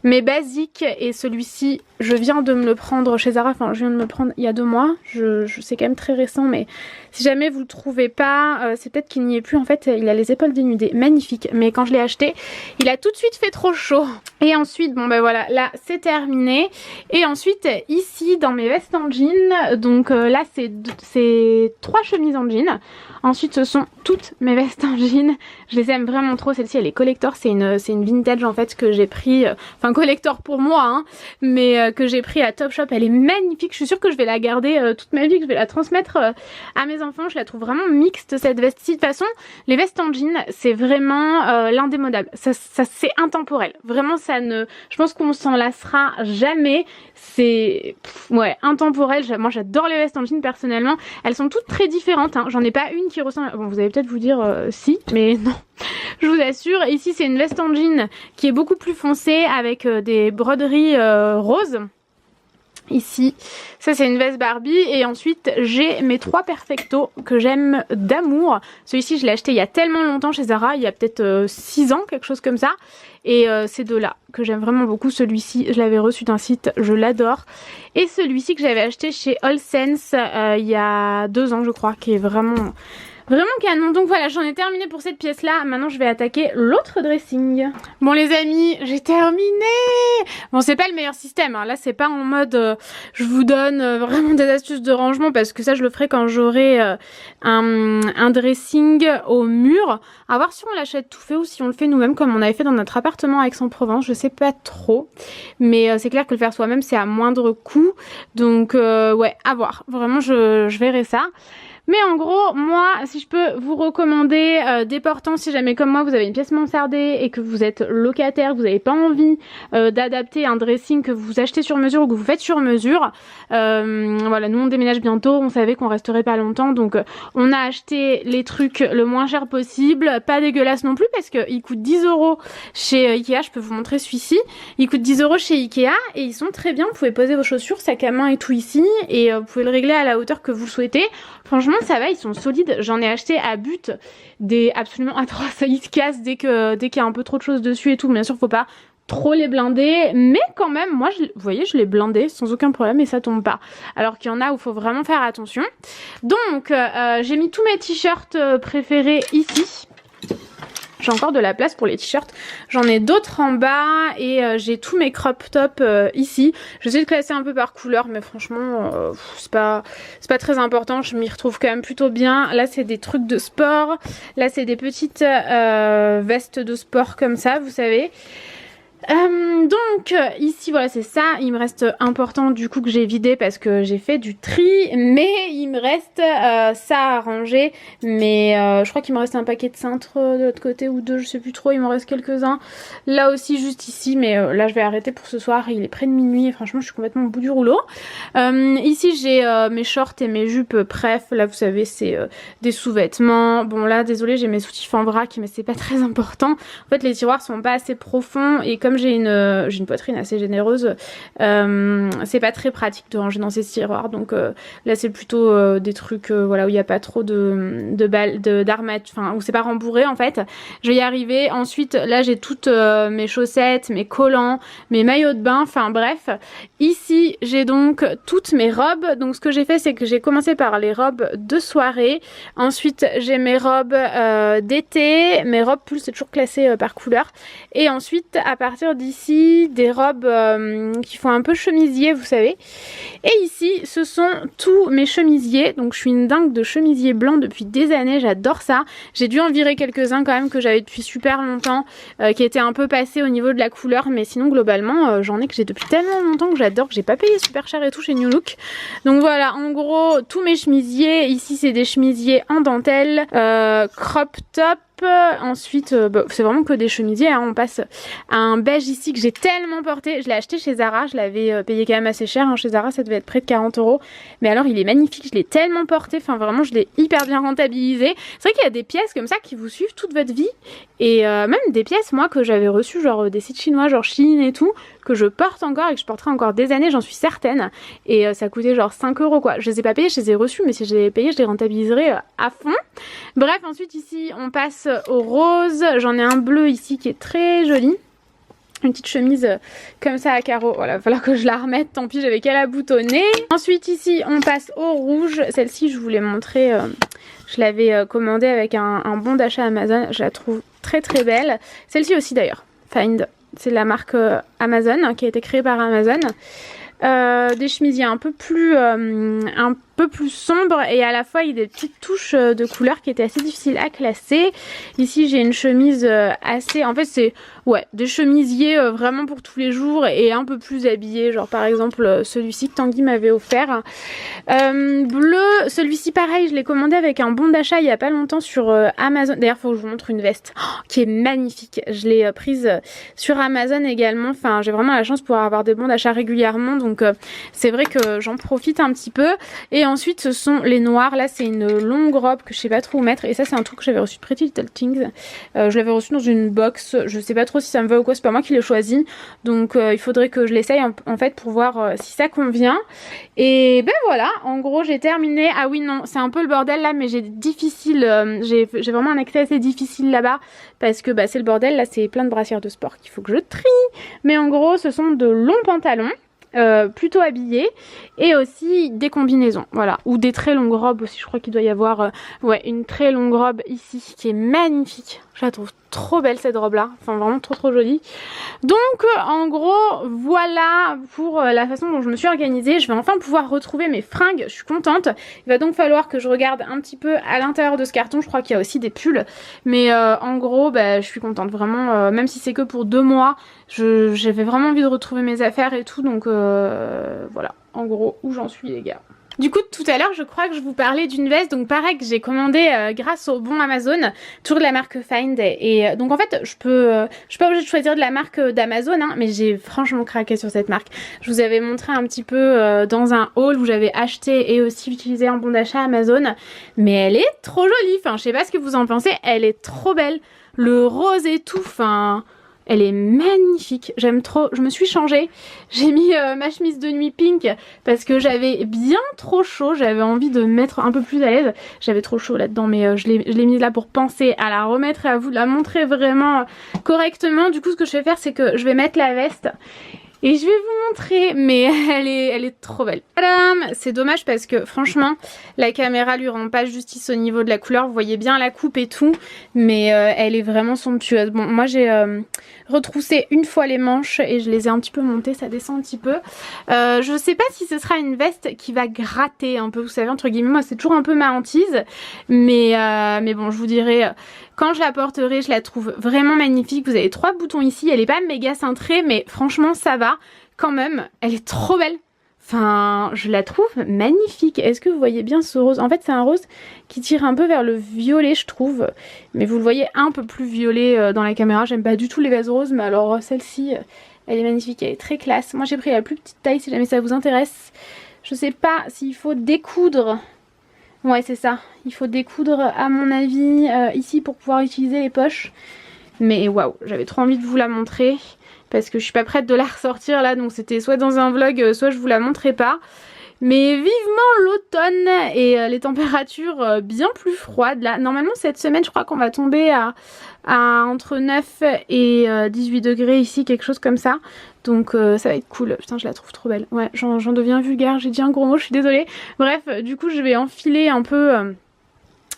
S1: mes basiques. Et celui-ci je viens de me le prendre chez Zara, enfin je viens de me le prendre il y a 2 mois, c'est quand même très récent, mais si jamais vous le trouvez pas, c'est peut-être qu'il n'y est plus. En fait il a les épaules dénudées, magnifique, mais quand je l'ai acheté il a tout de suite fait trop chaud. Et ensuite bon ben voilà, là c'est terminé. Et ensuite ici dans mes vestes en jean, donc là c'est 3 chemises en jean. Ensuite ce sont toutes mes vestes en jean, je les aime vraiment trop. Celle-ci elle est collector, c'est une vintage en fait que j'ai pris, enfin collector pour moi hein, mais que j'ai pris à Topshop. Elle est magnifique, je suis sûre que je vais la garder toute ma vie, que je vais la transmettre à mes enfants. Je la trouve vraiment mixte cette veste-ci. De toute façon les vestes en jean c'est vraiment l'indémodable, ça c'est intemporel, vraiment ça ne, je pense qu'on s'en lassera jamais. C'est ouais intemporel. Moi j'adore les vestes en jean personnellement, elles sont toutes très différentes hein. J'en ai pas une qui ressemble, bon vous allez peut-être vous dire si, mais non je vous assure. Ici c'est une veste en jean qui est beaucoup plus foncée avec des broderies roses. Ici ça c'est une veste Barbie. Et ensuite j'ai mes 3 perfectos que j'aime d'amour. Celui-ci je l'ai acheté il y a tellement longtemps chez Zara, il y a peut-être 6 ans, quelque chose comme ça. Et ces deux-là que j'aime vraiment beaucoup. Celui-ci je l'avais reçu d'un site, je l'adore. Et celui-ci que j'avais acheté chez All Sense il y a 2 ans je crois, qui est vraiment Vraiment canon. Donc voilà, j'en ai terminé pour cette pièce là. Maintenant je vais attaquer l'autre dressing. Bon les amis, j'ai terminé. Bon c'est pas le meilleur système hein. Là c'est pas en mode je vous donne vraiment des astuces de rangement, parce que ça je le ferai quand j'aurai un dressing au mur. À voir si on l'achète tout fait ou si on le fait nous-mêmes comme on avait fait dans notre appartement à Aix-en-Provence. Je sais pas trop, mais c'est clair que le faire soi-même c'est à moindre coût. Donc ouais, à voir. Vraiment je verrai ça. Mais en gros, moi, si je peux vous recommander des portants, si jamais comme moi vous avez une pièce mansardée et que vous êtes locataire, que vous n'avez pas envie d'adapter un dressing que vous achetez sur mesure ou que vous faites sur mesure. Voilà, nous on déménage bientôt, on savait qu'on resterait pas longtemps, donc on a acheté les trucs le moins cher possible, pas dégueulasse non plus parce qu'il coûte 10 € chez Ikea. Je peux vous montrer celui-ci, il coûte 10 € chez Ikea et ils sont très bien. Vous pouvez poser vos chaussures, sac à main et tout ici, et vous pouvez le régler à la hauteur que vous souhaitez. Franchement ça va, ils sont solides. J'en ai acheté à but des absolument atroces. Ils se cassent dès qu'il y a un peu trop de choses dessus et tout. Bien sûr faut pas trop les blinder, mais quand même moi vous voyez je les blindais sans aucun problème et ça tombe pas, alors qu'il y en a où il faut vraiment faire attention. Donc j'ai mis tous mes t-shirts préférés ici. J'ai encore de la place pour les t-shirts. J'en ai d'autres en bas et j'ai tous mes crop tops ici. J'essaie de classer un peu par couleur, mais franchement, c'est pas très important. Je m'y retrouve quand même plutôt bien. Là, c'est des trucs de sport. Là, c'est des petites vestes de sport comme ça, vous savez. Donc ici voilà c'est ça, il me reste important du coup que j'ai vidé parce que j'ai fait du tri, mais il me reste ça à ranger, mais je crois qu'il me reste un paquet de cintres de l'autre côté ou deux, je sais plus trop, il m'en reste quelques-uns là aussi juste ici, mais là je vais arrêter pour ce soir, il est près de minuit et franchement je suis complètement au bout du rouleau. Ici j'ai mes shorts et mes jupes bref, là vous savez c'est des sous-vêtements, bon là désolé j'ai mes soutifs en vrac mais c'est pas très important, en fait les tiroirs sont pas assez profonds et comme j'ai une poitrine assez généreuse, c'est pas très pratique de ranger dans ces tiroirs, donc là c'est plutôt des trucs voilà où il n'y a pas trop d'armature, enfin où c'est pas rembourré en fait. Je vais y arriver. Ensuite là j'ai toutes mes chaussettes, mes collants, mes maillots de bain, enfin bref. Ici j'ai donc toutes mes robes, donc ce que j'ai fait c'est que j'ai commencé par les robes de soirée, ensuite j'ai mes robes d'été, mes robes pulls c'est toujours classé par couleur, et ensuite à partir d'ici des robes qui font un peu chemisier vous savez, et ici ce sont tous mes chemisiers. Donc je suis une dingue de chemisiers blancs depuis des années, j'adore ça. J'ai dû en virer quelques-uns quand même que j'avais depuis super longtemps, qui étaient un peu passés au niveau de la couleur, mais sinon globalement j'en ai que j'ai depuis tellement longtemps que j'adore, que j'ai pas payé super cher et tout chez New Look. Donc voilà en gros tous mes chemisiers. Ici c'est des chemisiers en dentelle, crop top. Ensuite c'est vraiment que des chemisiers hein. On passe à un beige ici que j'ai tellement porté, je l'ai acheté chez Zara, je l'avais payé quand même assez cher hein. Chez Zara ça devait être près de 40 €, mais alors il est magnifique, je l'ai tellement porté, enfin vraiment je l'ai hyper bien rentabilisé. C'est vrai qu'il y a des pièces comme ça qui vous suivent toute votre vie, et même des pièces moi que j'avais reçues genre des sites chinois genre Shein et tout, que je porte encore et que je porterai encore des années, j'en suis certaine, et ça coûtait genre 5 € quoi. Je les ai pas payés, je les ai reçus, mais si je les ai payés je les rentabiliserai à fond. Bref, ensuite ici on passe au rose, j'en ai un bleu ici qui est très joli, une petite chemise comme ça à carreaux, voilà, il va falloir que je la remette, tant pis j'avais qu'à la boutonner. Ensuite ici on passe au rouge, celle-ci je vous l'ai montré, je l'avais commandée avec un bon d'achat Amazon, je la trouve très très belle. Celle-ci aussi d'ailleurs, Find, c'est la marque Amazon hein, qui a été créée par Amazon. Des chemisiers un peu plus sombres, et à la fois il y a des petites touches de couleur qui étaient assez difficiles à classer. Ici j'ai une chemise assez, en fait c'est ouais des chemisiers vraiment pour tous les jours et un peu plus habillés, genre par exemple celui-ci que Tanguy m'avait offert, bleu. Celui-ci pareil je l'ai commandé avec un bon d'achat il y a pas longtemps sur Amazon. D'ailleurs faut que je vous montre une veste qui est magnifique, je l'ai prise sur Amazon également, enfin j'ai vraiment la chance de pouvoir avoir des bons d'achat régulièrement, donc c'est vrai que j'en profite un petit peu. Et ensuite ce sont les noirs, là c'est une longue robe que je sais pas trop où mettre, et ça c'est un truc que j'avais reçu de Pretty Little Things, je l'avais reçu dans une box, je sais pas trop si ça me va ou quoi, c'est pas moi qui l'ai choisi, donc il faudrait que je l'essaye en fait pour voir si ça convient. Et ben voilà en gros j'ai terminé. Ah oui non c'est un peu le bordel là, mais j'ai j'ai vraiment un accès assez difficile là-bas parce que bah, c'est le bordel là, c'est plein de brassières de sport qu'il faut que je trie, mais en gros ce sont de longs pantalons plutôt habillée, et aussi des combinaisons, voilà, ou des très longues robes aussi. Je crois qu'il doit y avoir ouais, une très longue robe ici qui est magnifique. Je la trouve trop belle cette robe là, enfin vraiment trop jolie. Donc en gros voilà pour la façon dont je me suis organisée. Je vais enfin pouvoir retrouver mes fringues, je suis contente. Il va donc falloir que je regarde un petit peu à l'intérieur de ce carton. Je crois qu'il y a aussi des pulls, mais en gros bah, je suis contente vraiment, même si c'est que pour 2 mois. J'avais vraiment envie de retrouver mes affaires et tout, donc voilà en gros où j'en suis les gars. Du coup tout à l'heure je crois que je vous parlais d'une veste, donc pareil que j'ai commandé grâce au bon Amazon, toujours de la marque Find, et donc en fait je suis pas obligée de choisir de la marque d'Amazon hein, mais j'ai franchement craqué sur cette marque. Je vous avais montré un petit peu dans un haul où j'avais acheté et aussi utilisé un bon d'achat Amazon, mais elle est trop jolie, enfin je sais pas ce que vous en pensez, elle est trop belle, le rose et tout, enfin... Elle est magnifique, j'aime trop. Je me suis changée, j'ai mis ma chemise de nuit pink parce que j'avais bien trop chaud, j'avais envie de me mettre un peu plus à l'aise. J'avais trop chaud là-dedans, mais je l'ai mise là pour penser à la remettre et à vous la montrer vraiment correctement. Du coup ce que je vais faire c'est que je vais mettre la veste et je vais vous montrer, mais elle est trop belle. Tadam! C'est dommage parce que franchement, la caméra lui rend pas justice au niveau de la couleur. Vous voyez bien la coupe et tout, mais elle est vraiment somptueuse. Bon, moi j'ai retroussé une fois les manches et je les ai un petit peu montées, ça descend un petit peu. Je sais pas si ce sera une veste qui va gratter un peu, vous savez, entre guillemets, moi c'est toujours un peu ma hantise, mais bon, je vous dirai... Quand je la porterai, je la trouve vraiment magnifique. Vous avez 3 boutons ici. Elle est pas méga cintrée, mais franchement, ça va quand même. Elle est trop belle. Enfin, je la trouve magnifique. Est-ce que vous voyez bien ce rose? En fait, c'est un rose qui tire un peu vers le violet, je trouve. Mais vous le voyez un peu plus violet dans la caméra. J'aime pas du tout les vases roses, mais alors celle-ci, elle est magnifique. Elle est très classe. Moi, j'ai pris la plus petite taille si jamais ça vous intéresse. Je sais pas s'il faut découdre... Ouais c'est ça, il faut découdre à mon avis ici pour pouvoir utiliser les poches. Mais waouh, j'avais trop envie de vous la montrer parce que je suis pas prête de la ressortir là, donc c'était soit dans un vlog, soit je vous la montrais pas. Mais vivement l'automne et les températures bien plus froides là. Normalement cette semaine je crois qu'on va tomber à entre 9 et 18 degrés ici, quelque chose comme ça. Donc ça va être cool. Putain je la trouve trop belle. Ouais j'en deviens vulgaire, j'ai dit un gros mot, je suis désolée. Bref du coup je vais enfiler un peu...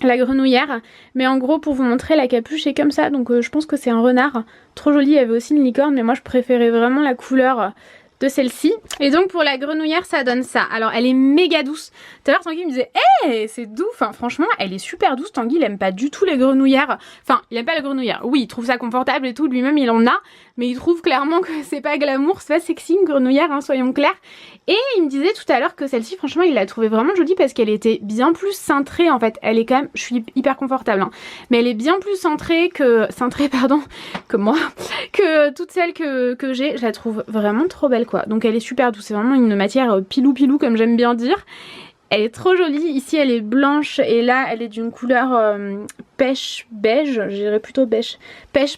S1: la grenouillère, mais en gros pour vous montrer la capuche est comme ça, donc je pense que c'est un renard, trop joli. Il y avait aussi une licorne mais moi je préférais vraiment la couleur de celle-ci. Et donc pour la grenouillère ça donne ça. Alors elle est méga douce. Tout à l'heure Tanguy me disait hey, c'est doux, enfin franchement elle est super douce. Tanguy il aime pas du tout les grenouillères, enfin il aime pas les grenouillères, oui il trouve ça confortable et tout, lui-même il en a, mais il trouve clairement que c'est pas glamour, c'est pas sexy une grenouillère hein, soyons clairs. Et il me disait tout à l'heure que celle-ci franchement il l'a trouvée vraiment jolie parce qu'elle était bien plus cintrée en fait. Elle est quand même, je suis hyper confortable hein, mais elle est bien plus cintrée que moi, que toutes celles que j'ai. Je la trouve vraiment trop belle quoi. Donc elle est super douce, c'est vraiment une matière pilou pilou comme j'aime bien dire. Elle est trop jolie, ici elle est blanche et là elle est d'une couleur pêche beige, je dirais plutôt beige, pêche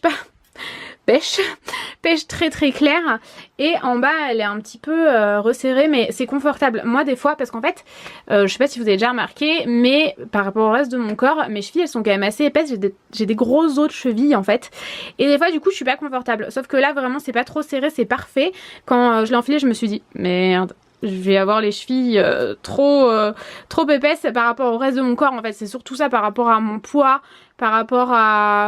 S1: très très claire, et en bas elle est un petit peu resserrée mais c'est confortable. Moi des fois, parce qu'en fait je sais pas si vous avez déjà remarqué, mais par rapport au reste de mon corps, mes chevilles elles sont quand même assez épaisses, j'ai des gros os de chevilles en fait, et des fois du coup je suis pas confortable, sauf que là vraiment c'est pas trop serré, c'est parfait. Quand je l'ai enfilé je me suis dit merde, je vais avoir les chevilles trop épaisses par rapport au reste de mon corps. En fait c'est surtout ça, par rapport à mon poids, par rapport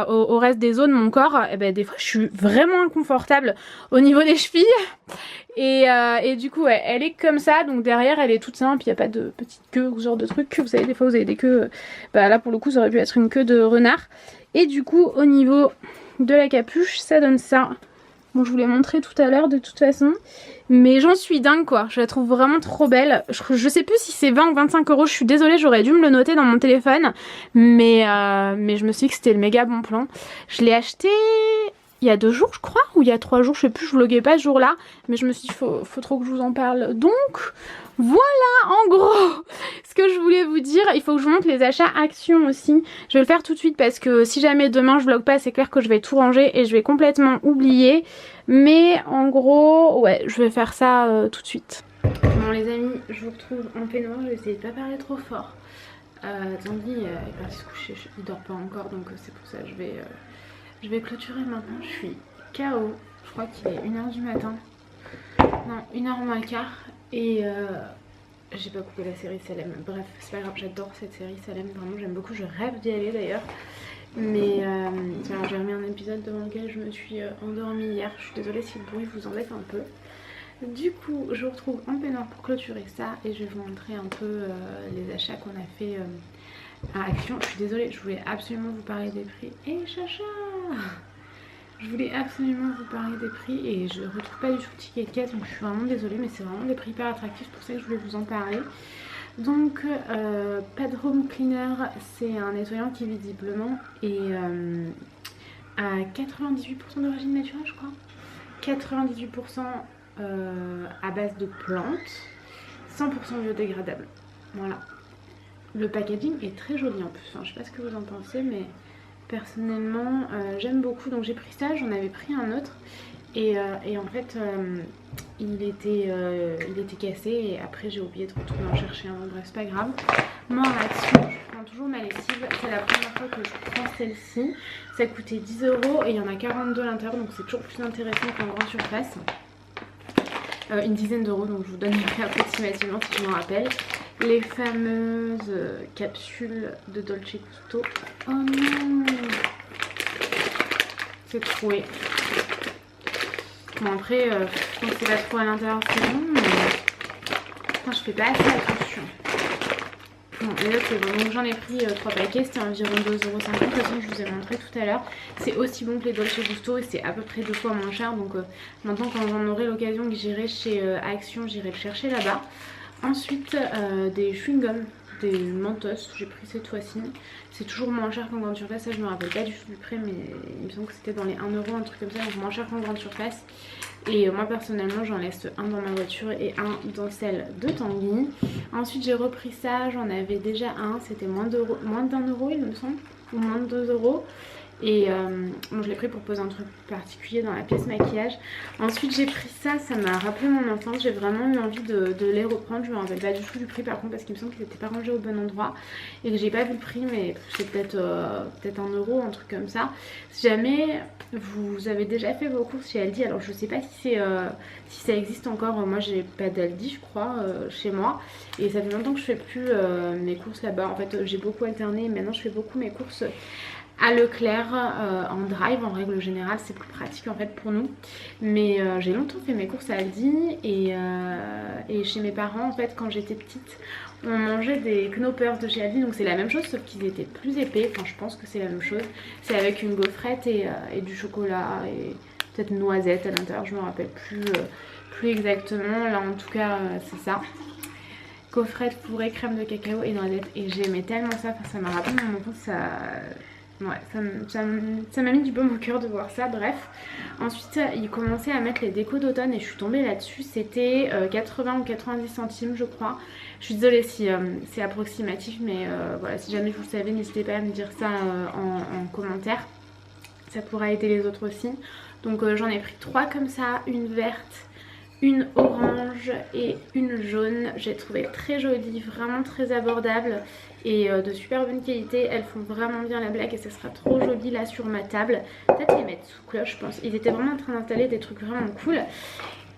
S1: au reste des os de mon corps, et ben des fois je suis vraiment inconfortable au niveau des chevilles. Et du coup ouais, elle est comme ça, donc derrière elle est toute simple, il n'y a pas de petite queue ou ce genre de truc. Vous savez des fois vous avez des queues, bah là pour le coup ça aurait pu être une queue de renard. Et du coup au niveau de la capuche ça donne ça. Bon je vous l'ai montré tout à l'heure de toute façon, mais j'en suis dingue quoi, je la trouve vraiment trop belle. Je sais plus si c'est 20 ou 25 euros, je suis désolée, j'aurais dû me le noter dans mon téléphone, mais je me suis dit que c'était le méga bon plan. Je l'ai acheté il y a 2 jours je crois, ou il y a 3 jours, je sais plus, je vloguais pas ce jour là, mais je me suis dit faut trop que je vous en parle. Donc voilà en gros ce que je voulais vous dire. Il faut que je vous montre les achats actions aussi. Je vais le faire tout de suite parce que si jamais demain je vlog pas, c'est clair que je vais tout ranger et je vais complètement oublier. Mais en gros ouais, je vais faire ça tout de suite. Bon les amis, je vous retrouve en peignoir, je vais essayer de pas parler trop fort. Tanguy est parti se coucher, il dort pas encore, donc c'est pour ça que je vais clôturer maintenant. Je suis KO, je crois qu'il est 1 h du matin. Non, 1h moins le quart. Et j'ai pas coupé la série Salem. Bref, c'est pas grave, j'adore cette série Salem. Vraiment, j'aime beaucoup. Je rêve d'y aller d'ailleurs. Mais j'ai remis un épisode devant lequel je me suis endormie hier. Je suis désolée si le bruit vous embête un peu. Du coup, je vous retrouve en peignoir pour clôturer ça. Et je vais vous montrer un peu les achats qu'on a fait à Action. Je suis désolée, je voulais absolument vous parler des prix. Et chacha! Je voulais absolument vous parler des prix et je retrouve pas du tout le ticket de caisse, donc je suis vraiment désolée, mais c'est vraiment des prix hyper attractifs, c'est pour ça que je voulais vous en parler. Donc Pad Home Cleaner, c'est un nettoyant qui visiblement est à 98% d'origine naturelle, je crois. 98% à base de plantes, 100% biodégradable. Voilà. Le packaging est très joli en plus, enfin, je sais pas ce que vous en pensez, mais personnellement j'aime beaucoup. Donc j'ai pris ça, j'en avais pris un autre et en fait il était cassé et après j'ai oublié de retourner en chercher un. Bref, c'est pas grave. Moi en Action je prends toujours ma lessive, c'est la première fois que je prends celle-ci. Ça coûtait 10 € et il y en a 42 à l'intérieur, donc c'est toujours plus intéressant qu'en grande surface. Une dizaine d'euros, donc je vous donne les prix approximativement si je m'en rappelle. Les fameuses capsules de Dolce Gusto. Oh non, c'est troué. Bon après, je pense que c'est pas trop à l'intérieur, c'est bon, mais enfin, je fais pas assez attention. Bon, et là c'est bon, donc j'en ai pris 3 paquets, c'était environ 2,50 €. De toute façon, je vous ai montré tout à l'heure. C'est aussi bon que les Dolce Gusto et c'est à peu près 2 fois moins cher. Donc maintenant, quand j'en aurai l'occasion que j'irai chez Action, j'irai le chercher là-bas. Ensuite, des chewing-gums, des Mentos, j'ai pris cette fois-ci. C'est toujours moins cher qu'en grande surface, ça je me rappelle pas du tout du prix, mais il me semble que c'était dans les 1 €, un truc comme ça, donc moins cher qu'en grande surface. Et moi personnellement j'en laisse un dans ma voiture et un dans celle de Tanguy. Ensuite j'ai repris ça, j'en avais déjà un, c'était moins d'1 € il me semble, ou moins de 2 €. Et bon, je l'ai pris pour poser un truc particulier dans la pièce maquillage. Ensuite j'ai pris ça, ça m'a rappelé mon enfance. J'ai vraiment eu envie de les reprendre. Je me rappelle pas du tout du prix par contre, parce qu'il me semble qu'ils n'étaient pas rangés au bon endroit et que j'ai pas vu le prix, mais c'est peut-être 1 €, un truc comme ça. Si jamais vous avez déjà fait vos courses chez Aldi, alors je sais pas si ça existe encore. Moi j'ai pas d'Aldi je crois chez moi, et ça fait longtemps que je fais plus mes courses là-bas. En fait j'ai beaucoup alterné, maintenant je fais beaucoup mes courses à Leclerc en drive. En règle générale c'est plus pratique en fait pour nous, mais j'ai longtemps fait mes courses à Aldi et chez mes parents en fait quand j'étais petite on mangeait des Knoppers de chez Aldi, donc c'est la même chose sauf qu'ils étaient plus épais. Enfin je pense que c'est la même chose, c'est avec une gaufrette et du chocolat et peut-être noisette à l'intérieur, je me rappelle plus exactement. Là en tout cas c'est ça, gaufrette fourrée, crème de cacao et noisette, et j'aimais tellement ça, enfin, ça m'a rappelé mon enfance, ça... Ouais, ça m'a mis du baume au cœur de voir ça. Bref, ensuite ils commençaient à mettre les décos d'automne et je suis tombée là-dessus. C'était 80 ou 90 centimes je crois. Je suis désolée si c'est approximatif, mais voilà, si jamais vous le savez, n'hésitez pas à me dire ça en commentaire. Ça pourra aider les autres aussi. Donc j'en ai pris 3 comme ça, une verte, une orange et une jaune. J'ai trouvé très jolie, vraiment très abordable et de super bonne qualité. Elles font vraiment bien la blague et ça sera trop joli là sur ma table. Peut-être les mettre sous cloche, je pense. Ils étaient vraiment en train d'installer des trucs vraiment cool.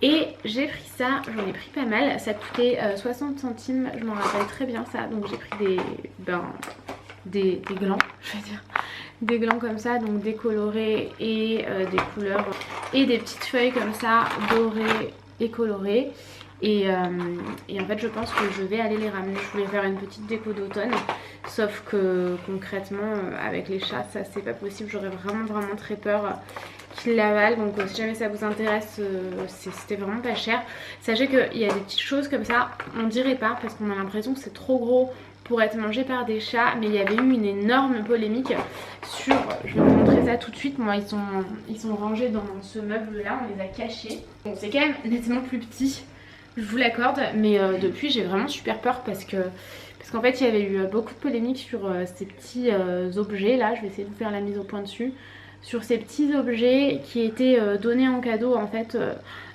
S1: Et j'ai pris ça, j'en ai pris pas mal. Ça coûtait 60 centimes, je m'en rappelle très bien ça. Donc j'ai pris des glands, je veux dire. Des glands comme ça, donc décolorés et des couleurs. Et des petites feuilles comme ça, dorées et colorées. Et en fait je pense que je vais aller les ramener. Je voulais faire une petite déco d'automne, sauf que concrètement avec les chats ça c'est pas possible. J'aurais vraiment très peur qu'ils l'avalent. Donc si jamais ça vous intéresse, c'était vraiment pas cher. Sachez qu'il y a des petites choses comme ça, on dirait pas parce qu'on a l'impression que c'est trop gros pour être mangé par des chats, mais il y avait eu une énorme polémique sur, je vais vous montrer ça tout de suite. Moi ils sont rangés dans ce meuble là, on les a cachés. Bon c'est quand même nettement plus petit, je vous l'accorde, mais depuis j'ai vraiment super peur parce qu'en fait il y avait eu beaucoup de polémiques sur ces petits objets là. Je vais essayer de vous faire la mise au point dessus. Sur ces petits objets qui étaient donnés en cadeau en fait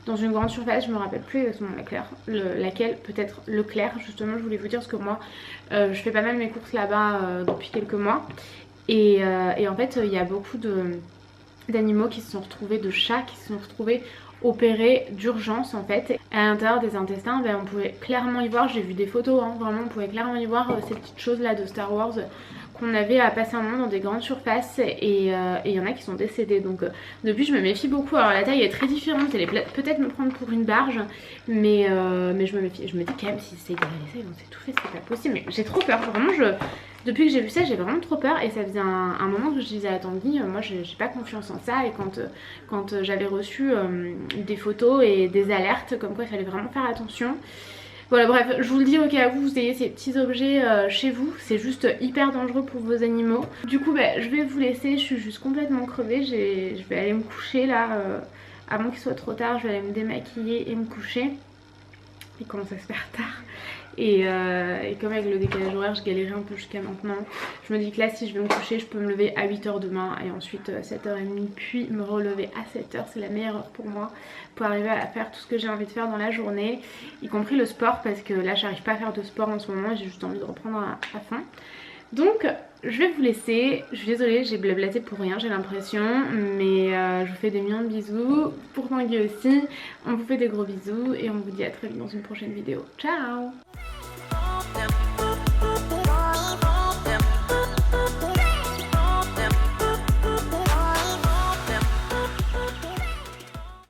S1: dans une grande surface, je me rappelle plus exactement laquelle, peut-être Leclerc justement. Je voulais vous dire parce que moi je fais pas mal mes courses là-bas depuis quelques mois et en fait il y a beaucoup d'animaux qui se sont retrouvés, de chats qui se sont retrouvés opéré d'urgence en fait. À l'intérieur des intestins, on pouvait clairement y voir, j'ai vu des photos, hein, vraiment on pouvait clairement y voir ces petites choses là de Star Wars qu'on avait à passer un moment dans des grandes surfaces et il y en a qui sont décédés. Donc depuis je me méfie beaucoup. Alors la taille est très différente, elle est peut-être me prendre pour une barge, mais je me méfie. Je me dis quand même si c'est ça, ils ont tout fait, c'est pas possible. Mais j'ai trop peur, vraiment depuis que j'ai vu ça j'ai vraiment trop peur et ça faisait un moment que je disais à Tanguy, moi j'ai pas confiance en ça et quand j'avais reçu des photos et des alertes comme quoi il fallait vraiment faire attention. Voilà bref, je vous le dis au cas où vous ayez ces petits objets chez vous, c'est juste hyper dangereux pour vos animaux. Du coup je vais vous laisser, je suis juste complètement crevée, je vais aller me coucher là, avant qu'il soit trop tard, je vais aller me démaquiller et me coucher. Il commence à se faire tard. Et comme avec le décalage horaire je galérais un peu jusqu'à maintenant, je me dis que là si je vais me coucher je peux me lever à 8h demain et ensuite 7h30 puis me relever à 7h, c'est la meilleure heure pour moi pour arriver à faire tout ce que j'ai envie de faire dans la journée, y compris le sport parce que là j'arrive pas à faire de sport en ce moment, j'ai juste envie de reprendre à fond. Donc je vais vous laisser, je suis désolée j'ai blablaté pour rien j'ai l'impression, mais je vous fais des millions de bisous, pour Tanguy aussi, on vous fait des gros bisous et on vous dit à très vite dans une prochaine vidéo, ciao.